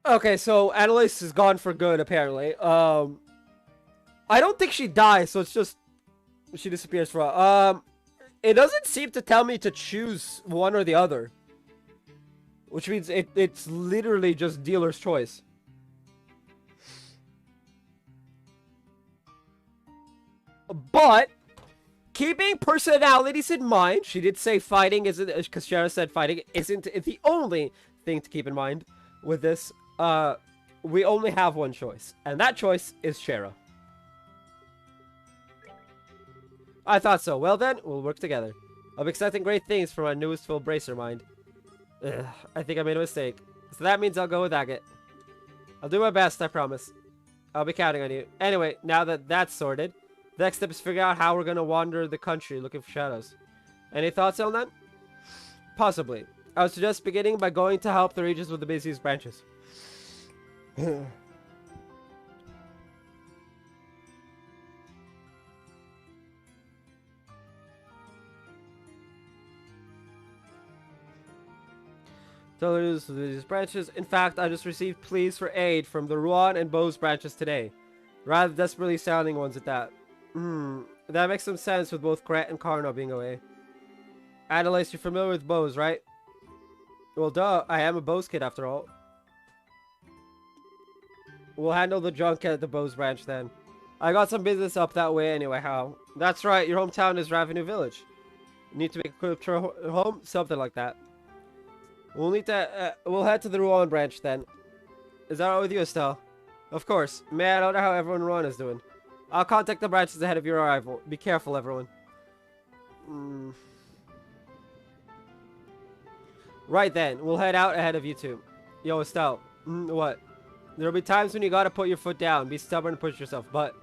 Okay, so Annalise is gone for good, apparently. I don't think she dies, so it's just... She disappears for it doesn't seem to tell me to choose one or the other. Which means it's literally just dealer's choice. But, keeping personalities in mind, she did say fighting isn't... Because Shara said fighting isn't the only thing to keep in mind with this. We only have one choice. And that choice is Shara. I thought so. Well then, we'll work together. I'm expecting great things from my newest full bracer mind. Ugh, I think I made a mistake. So that means I'll go with Agate. I'll do my best, I promise. I'll be counting on you. Anyway, now that that's sorted, the next step is figure out how we're gonna wander the country looking for shadows. Any thoughts on that? Possibly. I would suggest beginning by going to help the regions with the busiest branches. These branches. In fact, I just received pleas for aid from the Ruan and Bose branches today. Rather desperately sounding ones at that. That makes some sense with both Gret and Carno being away. Annalise, you're familiar with Bose, right? Well, duh. I am a Bose kid after all. We'll handle the junk at the Bose branch then. I got some business up that way anyway, how? That's right, your hometown is Ravenue Village. You need to make a quick trip home? Something like that. We'll need to, we'll head to the Ruan branch then. Is that all right with you, Estelle? Of course. Man, I don't know how everyone in Ruan is doing. I'll contact the branches ahead of your arrival. Be careful, everyone. Right then, we'll head out ahead of you two. Yo, Estelle. What? There'll be times when you gotta put your foot down, be stubborn and push yourself, but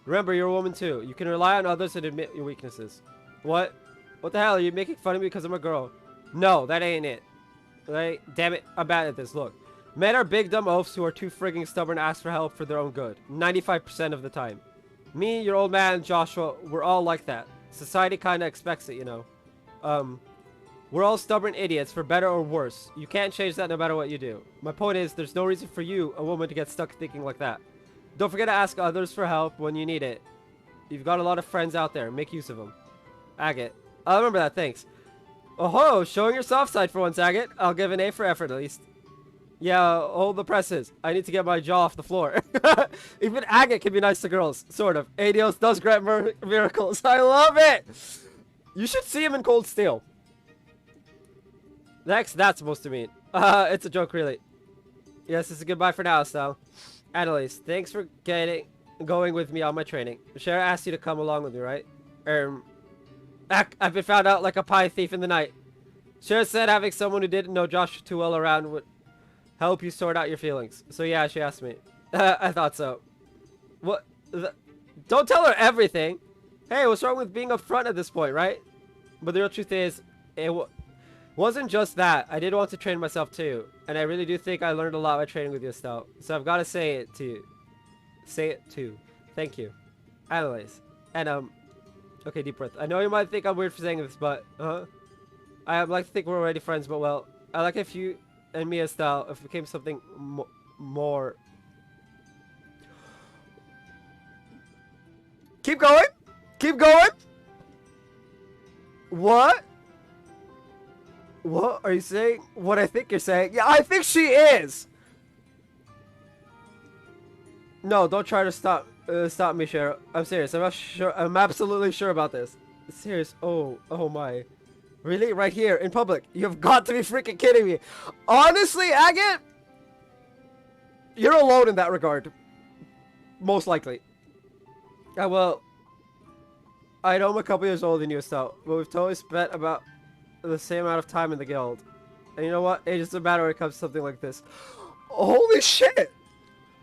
remember, you're a woman too. You can rely on others and admit your weaknesses. What? What the hell? Are you making fun of me because I'm a girl? No, that ain't it. Right? Damn it, I'm bad at this. Look, men are big dumb oafs who are too frigging stubborn to ask for help for their own good. 95% of the time. Me, your old man, Joshua, we're all like that. Society kinda expects it, you know. We're all stubborn idiots, for better or worse. You can't change that no matter what you do. My point is, there's no reason for you, a woman, to get stuck thinking like that. Don't forget to ask others for help when you need it. You've got a lot of friends out there. Make use of them. Agate. I'll remember that, thanks. Oh-ho, showing your soft side for once, Agate. I'll give an A for effort, at least. Yeah, hold the presses. I need to get my jaw off the floor. Even Agate can be nice to girls. Sort of. Adios does grant miracles. I love it! You should see him in Cold Steel. Next, that's supposed to mean. It's a joke, really. Yes, it's a goodbye for now, Estelle. Annalise, thanks for going with me on my training. Shara asked you to come along with me, right? I've been found out like a pie thief in the night. Shara said having someone who didn't know Josh too well around would help you sort out your feelings. So yeah, she asked me. I thought so. What? Don't tell her everything. Hey, what's wrong with being upfront at this point, right? But the real truth is, it wasn't just that. I did want to train myself too. And I really do think I learned a lot by training with you, Estelle. So I've got to say it to you. Say it too. Thank you. Annalise. And, okay, deep breath. I know you might think I'm weird for saying this, but, I like to think we're already friends, but well, I like if you and me, Estelle, if it became something more. Keep going! Keep going! What? What are you saying? What I think you're saying? Yeah, I think she is! No, don't try to stop me, Cheryl. I'm serious. I'm not sure. I'm absolutely sure about this. Serious. Oh my. Really? Right here, in public? You've got to be freaking kidding me. Honestly, Agate? You're alone in that regard. Most likely. Well, I know I'm a couple years older than you, so, but we've totally spent about the same amount of time in the guild. And you know what? Age doesn't matter when it comes to something like this. Holy shit!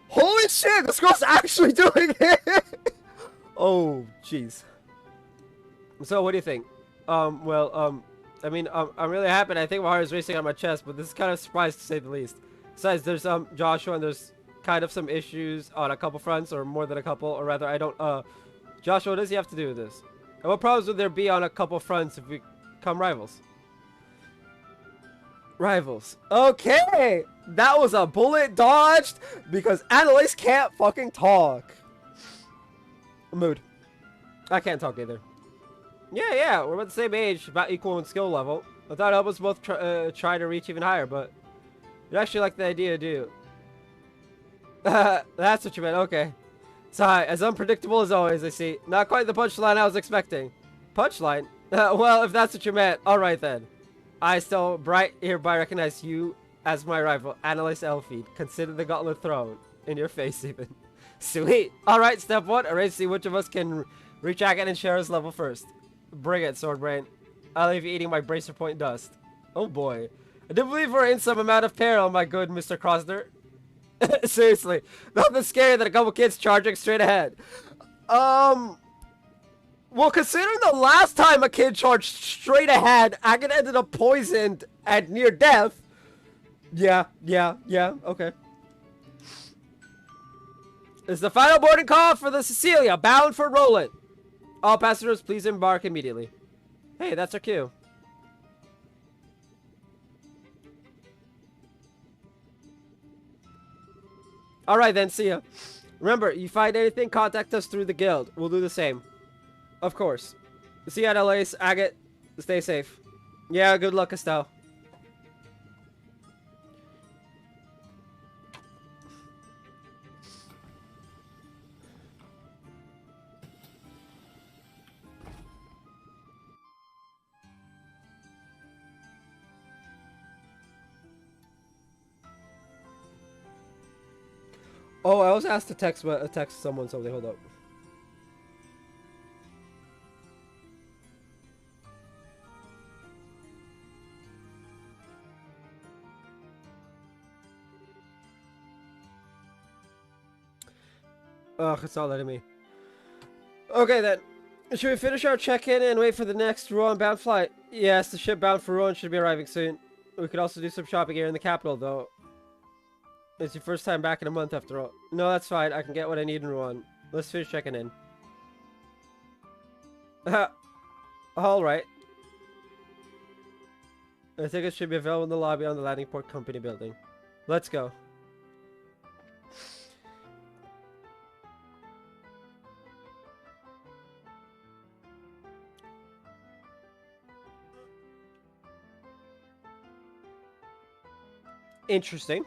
Holy shit! This girl's actually doing it! Oh, jeez. So, what do you think? I mean, I'm really happy, and I think my heart is racing on my chest, but this is kind of a surprise to say the least. Besides, there's, Joshua, and there's kind of some issues on a couple fronts, or more than a couple, or rather, I don't, Joshua, what does he have to do with this? And what problems would there be on a couple fronts if we become rivals? Rivals. Okay! That was a bullet dodged, because Annalise can't fucking talk. Mood. I can't talk either. Yeah, we're about the same age, about equal in skill level. I thought I was both try to reach even higher, but you actually like the idea, do you? That's what you meant, okay. So, as unpredictable as always, I see. Not quite the punchline I was expecting. Punchline? Well, if that's what you meant, alright then. I still hereby recognize you as my rival, Annalise Elfeed. Consider the gauntlet thrown. In your face, even. Sweet. Alright, step 1. Arrange to see which of us can reach Agate and Shara's level first. Bring it, Swordbrain. I'll leave you eating my bracer point dust. Oh boy. I do believe we're in some amount of peril, my good Mr. Krosner. Seriously. Nothing scary than a couple kids charging straight ahead. Well, considering the last time a kid charged straight ahead, Agate ended up poisoned and near death. Yeah, okay. This is the final boarding call for the Cecilia, bound for Roland. All passengers, please embark immediately. Hey, that's our cue. Alright then, see ya. Remember, you find anything, contact us through the guild. We'll do the same. Of course. See ya, Annalise. Agate, stay safe. Yeah, good luck, Estelle. Oh, I was asked to text someone something. Hold up. Ugh, it's not letting me. Okay then. Should we finish our check-in and wait for the next Rouen-bound flight? Yes, the ship bound for Rouen should be arriving soon. We could also do some shopping here in the capital, though. It's your first time back in a month, after all. No, that's fine. I can get what I need in Rouen. Let's finish checking in. Alright. I think it should be available in the lobby on the landing port company building. Let's go. Interesting.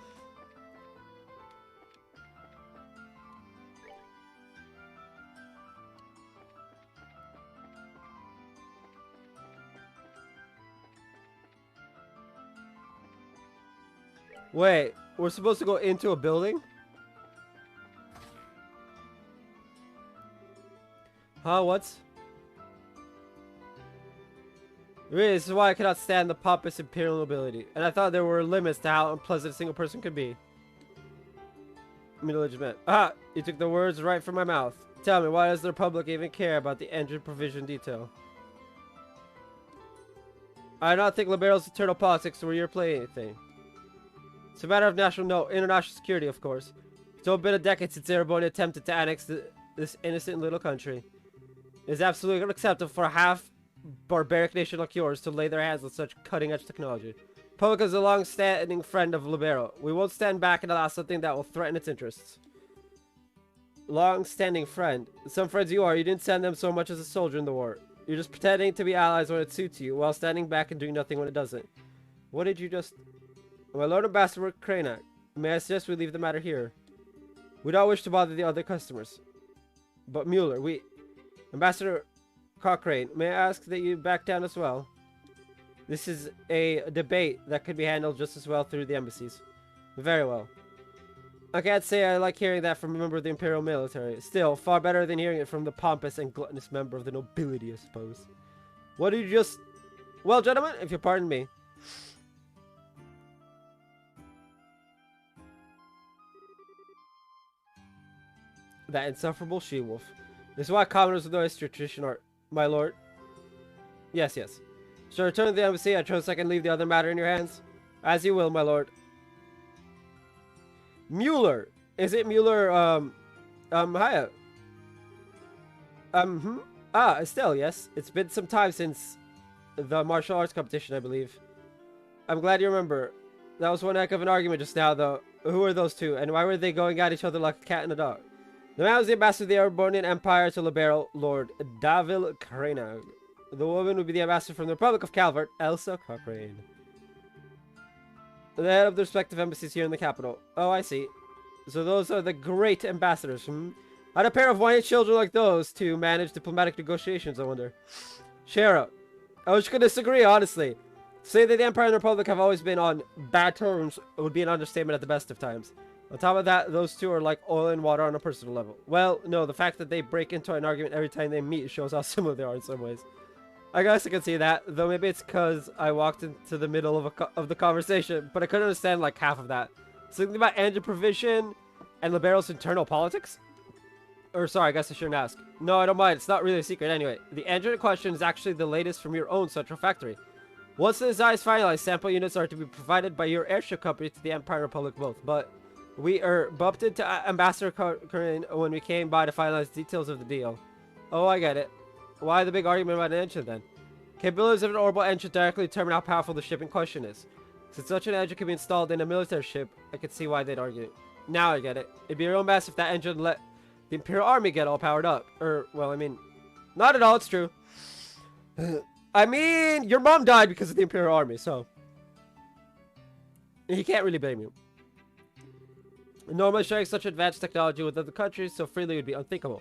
Wait, we're supposed to go into a building? Huh, what? Really, this is why I cannot stand the pompous imperial nobility. And I thought there were limits to how unpleasant a single person could be. Middle-aged man. Ah, you took the words right from my mouth. Tell me, why does the Republic even care about the engine provision detail? I do not think Libero's internal politics were your play anything. It's a matter of international security, of course. It's been a decade since Erebon attempted to annex this innocent little country. It is absolutely unacceptable for a half-barbaric nation like yours to lay their hands on such cutting-edge technology. Republic is a long-standing friend of Libero. We won't stand back and allow something that will threaten its interests. Long-standing friend. Some friends you are, you didn't send them so much as a soldier in the war. You're just pretending to be allies when it suits you, while standing back and doing nothing when it doesn't. What did you just... My Lord Ambassador Krana, may I suggest we leave the matter here? We don't wish to bother the other customers. But Mueller, Ambassador Cochrane, may I ask that you back down as well? This is a debate that could be handled just as well through the embassies. Very well. I can't say I like hearing that from a member of the Imperial military. Still, far better than hearing it from the pompous and gluttonous member of the nobility, I suppose. What did you just... Well, gentlemen, if you pardon me. That insufferable she-wolf. This is why commoners with no history tradition are... My lord? Yes, yes. Shall I return to the embassy? I trust I can leave the other matter in your hands? As you will, my lord. Mueller! Is it Mueller, hiya? Ah, Estelle, yes. It's been some time since the martial arts competition, I believe. I'm glad you remember. That was one heck of an argument just now, though. Who are those two, and why were they going at each other like a cat and a dog? The man was the ambassador of the Erebonian Empire to Libero, Lord Davil Cranag. The woman would be the ambassador from the Republic of Calvert, Elsa Cochrane. The head of the respective embassies here in the capital. Oh, I see. So those are the great ambassadors, How'd a pair of white children like those two manage diplomatic negotiations, I wonder? Shara, I was gonna disagree, honestly. To say that the Empire and the Republic have always been on bad terms would be an understatement at the best of times. On top of that, those two are like oil and water on a personal level. Well, no, the fact that they break into an argument every time they meet shows how similar they are in some ways. I guess I can see that, though maybe it's because I walked into the middle of the conversation, but I couldn't understand like half of that. Something about engine provision and Libero's internal politics? Or sorry, I guess I shouldn't ask. No, I don't mind. It's not really a secret anyway. The engine in question is actually the latest from your own central factory. Once the design is finalized, sample units are to be provided by your airship company to the Empire and Republic both. But we bumped into Ambassador Corinne when we came by to finalize details of the deal. Oh, I get it. Why the big argument about an engine then? Capabilities of an orbital engine directly determine how powerful the ship in question is. Since such an engine can be installed in a military ship, I could see why they'd argue. Now I get it. It'd be a real mess if that engine let the Imperial Army get all powered up. Well, I mean, not at all, it's true. I mean, your mom died because of the Imperial Army, so he can't really blame you. Normally sharing such advanced technology with other countries so freely would be unthinkable.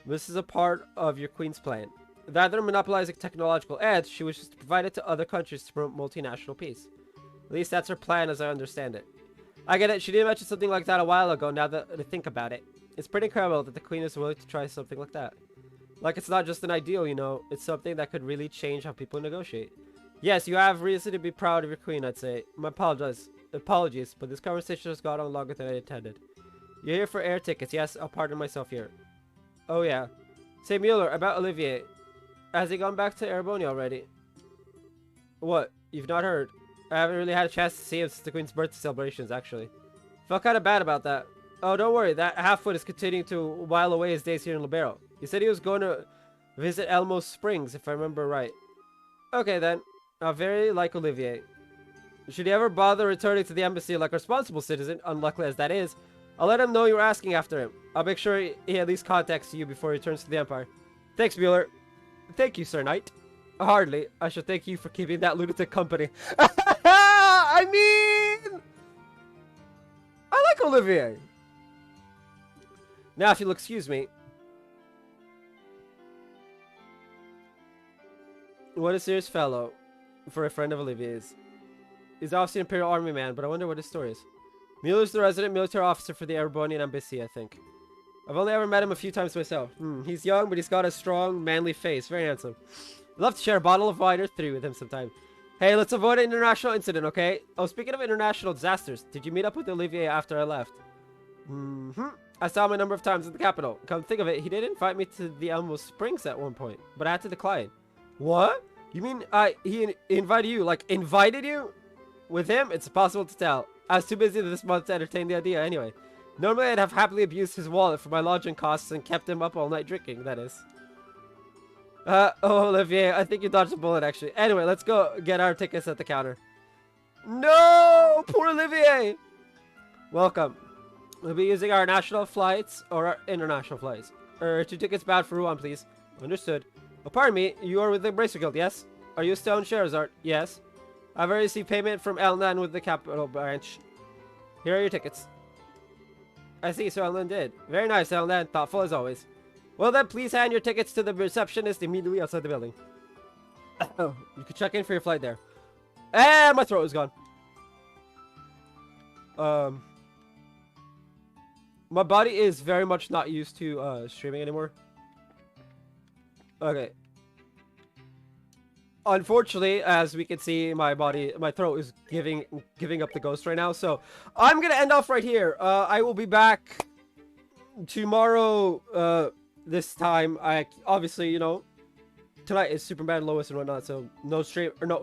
This is a part of your queen's plan. Rather than monopolizing technological edge, she wishes to provide it to other countries to promote multinational peace. At least that's her plan as I understand it. I get it, she did mention something like that a while ago now that I think about it. It's pretty incredible that the queen is willing to try something like that. Like it's not just an ideal, you know, it's something that could really change how people negotiate. Yes, you have reason to be proud of your queen, I'd say. My apologies, but this conversation has gone on longer than I intended. You're here for air tickets, yes, I'll pardon myself here. Oh yeah. Say Mueller, about Olivier. Has he gone back to Erebonia already? What? You've not heard? I haven't really had a chance to see him since the Queen's birthday celebrations, actually. Felt kind of bad about that. Oh, don't worry, that half-foot is continuing to while away his days here in Libero. He said he was going to visit Elmo Springs, if I remember right. Okay then. Very like Olivier. Should he ever bother returning to the embassy like a responsible citizen, unlikely as that is, I'll let him know you were asking after him. I'll make sure he at least contacts you before he returns to the Empire. Thanks, Mueller. Thank you, Sir Knight. Hardly. I should thank you for keeping that lunatic company. I mean... I like Olivier. Now, if you'll excuse me. What a serious fellow for a friend of Olivier's. He's obviously an Imperial Army man, but I wonder what his story is. Mueller's the resident military officer for the Erebonian Embassy, I think. I've only ever met him a few times myself. He's young, but he's got a strong, manly face. Very handsome. I'd love to share a bottle of wine or three with him sometime. Hey, let's avoid an international incident, okay? Oh, speaking of international disasters, did you meet up with Olivier after I left? I saw him a number of times at the capital. Come to think of it, he did invite me to the Elmo Springs at one point, but I had to decline. What? You mean he invited you? Like, invited you? With him, it's impossible to tell. I was too busy this month to entertain the idea anyway. Normally, I'd have happily abused his wallet for my lodging costs and kept him up all night drinking, that is. Oh, Olivier, I think you dodged a bullet, actually. Anyway, let's go get our tickets at the counter. No! Poor Olivier! Welcome. We'll be using our national flights or our international flights. 2 tickets bound for Rouen, please. Understood. Oh, pardon me, you are with the Bracer Guild, yes? Are you still in Charizard? Yes. I've already received payment from Elnan with the capital branch. Here are your tickets. I see, so Elnan did. Very nice, Elnan. Thoughtful as always. Well then, please hand your tickets to the receptionist immediately outside the building. Oh, you can check in for your flight there. And my throat is gone. My body is very much not used to streaming anymore. Okay. Unfortunately, as we can see, my throat is giving up the ghost right now. So I'm gonna end off right here. I will be back tomorrow. This time, I obviously, tonight is Superman, Lois, and whatnot. So no stream or no